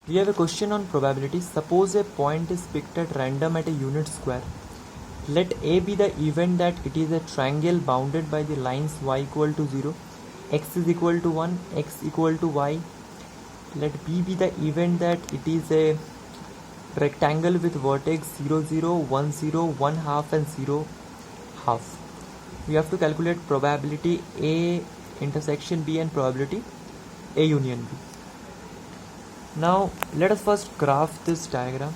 We have a question on probability. Suppose a point is picked at random at a unit square. Let A be the event that it is a triangle bounded by the lines y equal to 0, x is equal to 1, x equal to y. Let B be the event that it is a rectangle with vertex 0, 0, 1, 0, 1 half and 0 half. We have to calculate probability A intersection B and probability A union B. Now let us first graph this diagram.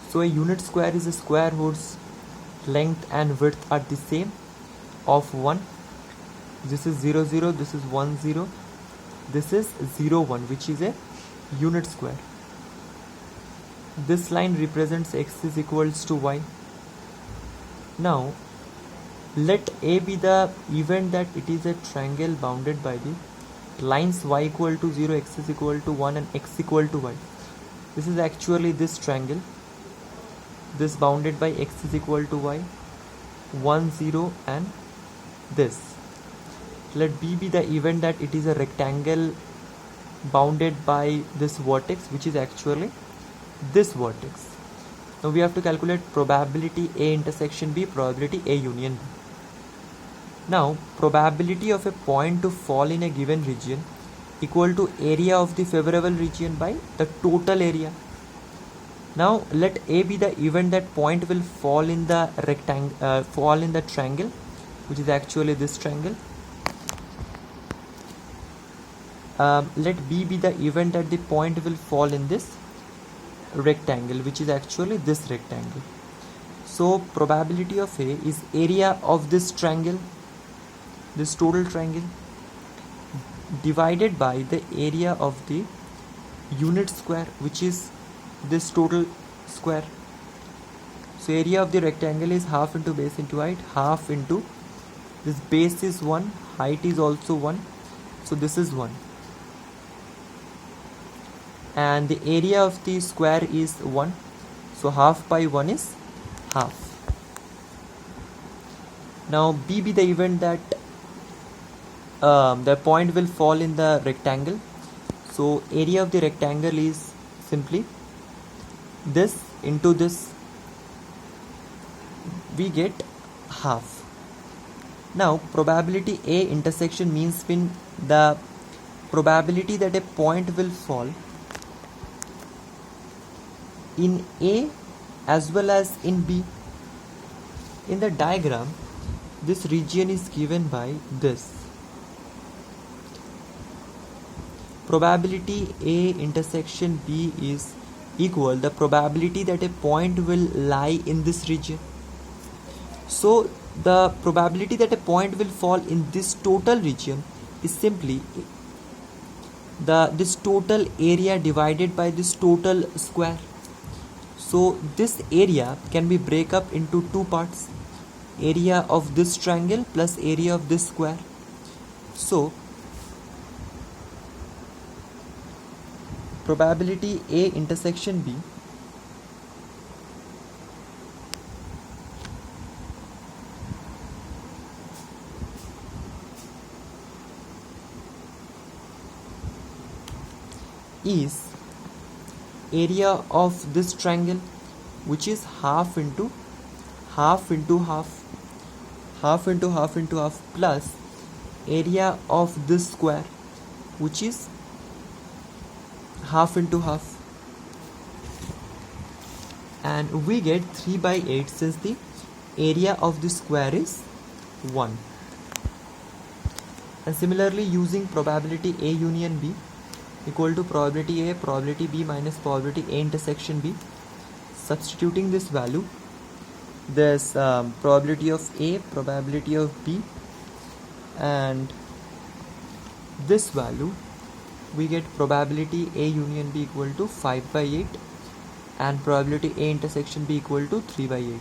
So a unit square is a square whose length and width are the same of 1. This is 0, 0, this is 1, 0, this is 0, 1, which is a unit square. This line represents x is equals to y. Now let A be the event that it is a triangle bounded by the lines y equal to 0, x is equal to 1 and x equal to y. This is actually this triangle, this bounded by x is equal to y, 1, 0 and this. Let B be the event that it is a rectangle bounded by this vertex, which is actually this vertex. Now we have to calculate probability A intersection B, probability A union B. Now probability of a point to fall in a given region equal to area of the favorable region by the total area. Now let A be the event that point will fall in the triangle, which is actually this triangle. Let B be the event that the point will fall in this rectangle, which is actually this rectangle. So probability of A is area of this triangle, this total triangle, divided by the area of the unit square, which is this total square. So area of the rectangle is half into base into height, half into this base is 1, height is also 1, so this is 1, and the area of the square is 1, so half by 1 is half. Now B be the event that the point will fall in the rectangle. So area of the rectangle is simply this into this, we get half. Now probability A intersection means when the probability that a point will fall in A as well as in B. In the diagram, this region is given by this. Probability A intersection B is equal the probability that a point will lie in this region. So the probability that a point will fall in this total region is simply this total area divided by this total square. So this area can be break up into two parts, area of this triangle plus area of this square. So probability A intersection B is area of this triangle, which is half into half into half, half into half into half, plus area of this square, which is half into half, and we get 3 by 8 since the area of the square is 1. And similarly, using probability A union B equal to probability A, probability B minus probability A intersection B, substituting this value, this probability of A, probability of B, and this value, we get probability A union B equal to 5 by 8 and probability A intersection B equal to 3 by 8.